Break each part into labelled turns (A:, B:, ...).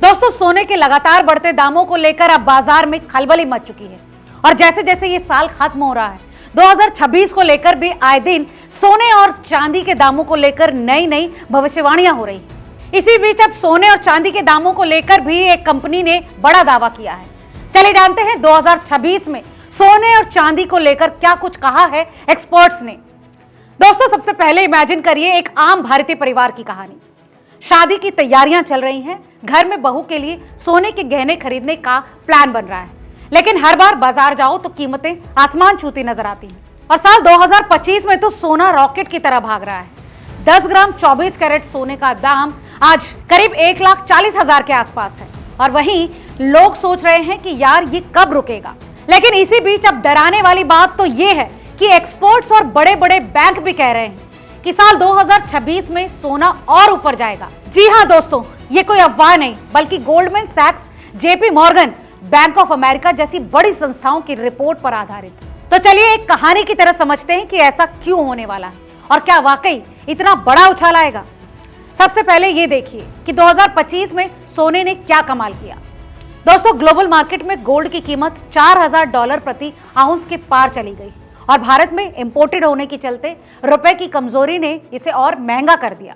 A: दोस्तों, सोने के लगातार बढ़ते दामों को लेकर अब बाजार में खलबली मच चुकी है और जैसे जैसे ये साल खत्म हो रहा है 2026 को लेकर भी आए दिन सोने और चांदी के दामों को लेकर नई नई भविष्यवाणियां हो रही हैं। इसी बीच अब सोने और चांदी के दामों को लेकर भी एक कंपनी ने बड़ा दावा किया है। चलिए जानते हैं 2026 में सोने और चांदी को लेकर क्या कुछ कहा है एक्सपर्ट्स ने। दोस्तों, सबसे पहले इमेजिन करिए एक आम भारतीय परिवार की कहानी। शादी की तैयारियां चल रही हैं, घर में बहू के लिए सोने के गहने खरीदने का प्लान बन रहा है, लेकिन हर बार बाजार जाओ तो कीमतें आसमान छूती नजर आती हैं। और साल 2025 में तो सोना रॉकेट की तरह भाग रहा है। 10 ग्राम 24 कैरेट सोने का दाम आज करीब 1,40,000 के आसपास है और वहीं लोग सोच रहे हैं कि यार ये कब रुकेगा। लेकिन इसी बीच अब डराने वाली बात तो ये है कि एक्सपर्ट्स और बड़े बड़े बैंक भी कह रहे हैं कि साल 2026 में सोना और ऊपर जाएगा। जी हां दोस्तों, ये कोई अफवाह नहीं बल्कि गोल्डमैन सैक्स, JP Morgan, Bank of America जैसी बड़ी संस्थाओं की रिपोर्ट पर आधारित। तो चलिए एक कहानी की तरह समझते हैं कि ऐसा क्यों होने वाला है और क्या वाकई इतना बड़ा उछाल आएगा। सबसे पहले ये देखिए कि 2025 में सोने ने क्या कमाल किया। दोस्तों, ग्लोबल मार्केट में गोल्ड की कीमत $4,000 प्रति आउंस के पार चली गई और भारत में इंपोर्टेड होने के चलते रुपए की कमजोरी ने इसे और महंगा कर दिया।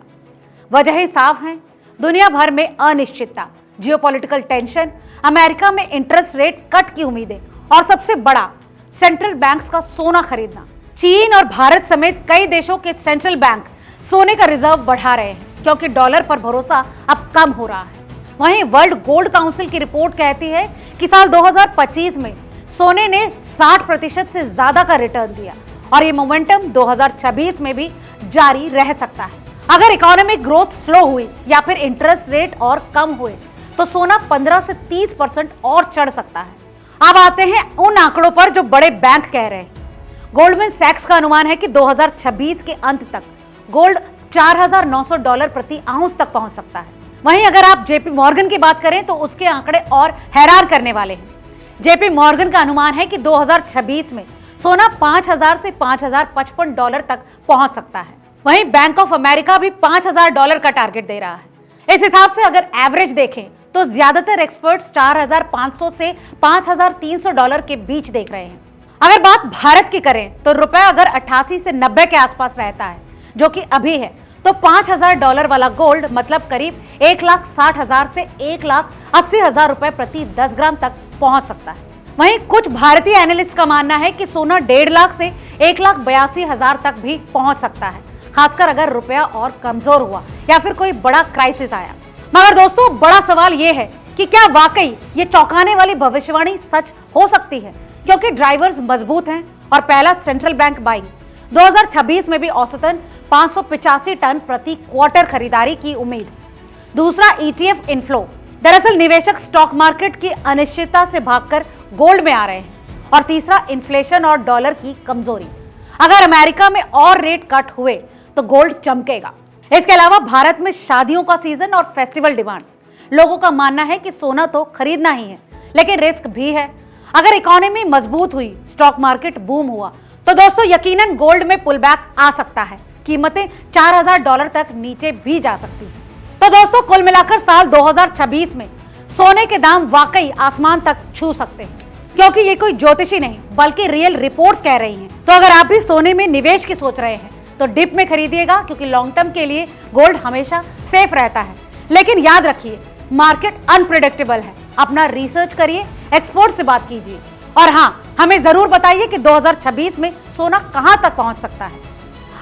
A: वजहें साफ हैं, दुनिया भर में अनिश्चितता, जियोपॉलिटिकल टेंशन, अमेरिका में इंटरेस्ट रेट कट की उम्मीदें और सबसे बड़ा सेंट्रल बैंक्स का सोना खरीदना। चीन और भारत समेत कई देशों के सेंट्रल बैंक सोने का रिजर्व बढ़ा रहे हैं क्योंकि डॉलर पर भरोसा अब कम हो रहा है। वहीं वर्ल्ड गोल्ड काउंसिल की रिपोर्ट कहती है कि साल 2025 में सोने ने 60% से ज्यादा का रिटर्न दिया और ये मोमेंटम 2026 में भी जारी रह सकता है। अगर इकोनॉमिक ग्रोथ स्लो हुई या फिर इंटरेस्ट रेट और कम हुए तो सोना 15 से 30% और चढ़ सकता है। अब आते हैं उन आंकड़ों पर जो बड़े बैंक कह रहे हैं। गोल्डमैन सैक्स का अनुमान है कि 2026 के अंत तक गोल्ड $4,900 प्रति आउंस तक पहुंच सकता है। वहीं अगर आप जेपी मॉर्गन की बात करें तो उसके आंकड़े और हैरान करने वाले हैं। जेपी मॉर्गन का अनुमान है कि 2026 में सोना $5,000 से $5,055 तक पहुंच सकता है। वहीं बैंक ऑफ अमेरिका भी $5,000 का टारगेट दे रहा है। इस हिसाब से अगर एवरेज देखें तो ज्यादातर एक्सपर्ट्स $4,500 से $5,300 के बीच देख रहे हैं। अगर बात भारत की करें तो रुपए अगर 88 से 90 के आसपास रहता है, जो कि अभी है, तो $5,000 वाला गोल्ड मतलब करीब 1,60,000 से 1,80,000 रुपए प्रति 10 ग्राम तक पहुंच सकता है। वहीं कुछ भारतीय एनालिस्ट का मानना है कि सोना 1.5 लाख से 1,82,000 तक भी पहुंच सकता है, खासकर अगर रुपया और कमजोर हुआ या फिर कोई बड़ा क्राइसिस आया। मगर दोस्तों, बड़ा सवाल यह है कि क्या वाकई ये चौंकाने वाली भविष्यवाणी सच हो सकती है, क्योंकि ड्राइवर्स मजबूत हैं और पहला सेंट्रल बैंक बाइंग 2026 में भी औसतन 585 टन प्रति क्वार्टर खरीदारी की उम्मीद। दूसरा, ETF इनफ्लो। दरअसल निवेशक स्टॉक मार्केट की अनिश्चितता से भागकर गोल्ड में आ रहे हैं। और तीसरा, इन्फ्लेशन और डॉलर की कमजोरी। अगर अमेरिका में और रेट कट हुए तो गोल्ड चमकेगा। इसके अलावा भारत में शादियों का सीजन और फेस्टिवल डिमांड। लोगों का मानना है कि सोना तो खरीदना ही है, लेकिन रिस्क भी है। अगर इकोनॉमी मजबूत हुई, स्टॉक मार्केट बूम हुआ तो दोस्तों यकीनन गोल्ड में पुल बैक आ सकता है। कीमतें $4,000 तक नीचे भी जा सकती है। तो दोस्तों, कुल मिलाकर साल 2026 में सोने के दाम वाकई आसमान तक छू सकते हैं, क्योंकि ये कोई ज्योतिषी नहीं बल्कि रियल रिपोर्ट्स कह रही हैं। तो अगर आप भी सोने में निवेश की सोच रहे हैं तो डिप में खरीदिएगा, क्योंकि लॉन्ग टर्म के लिए गोल्ड हमेशा सेफ रहता है। लेकिन याद रखिए, मार्केट अनप्रेडिक्टेबल है। अपना रिसर्च करिए, एक्सपर्ट से बात कीजिए और हाँ, हमें जरूर बताइए कि 2026 में सोना कहां तक पहुंच सकता है।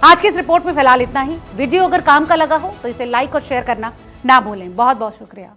A: आज की इस रिपोर्ट में फिलहाल इतना ही। वीडियो अगर काम का लगा हो तो इसे लाइक और शेयर करना ना भूलें। बहुत बहुत शुक्रिया।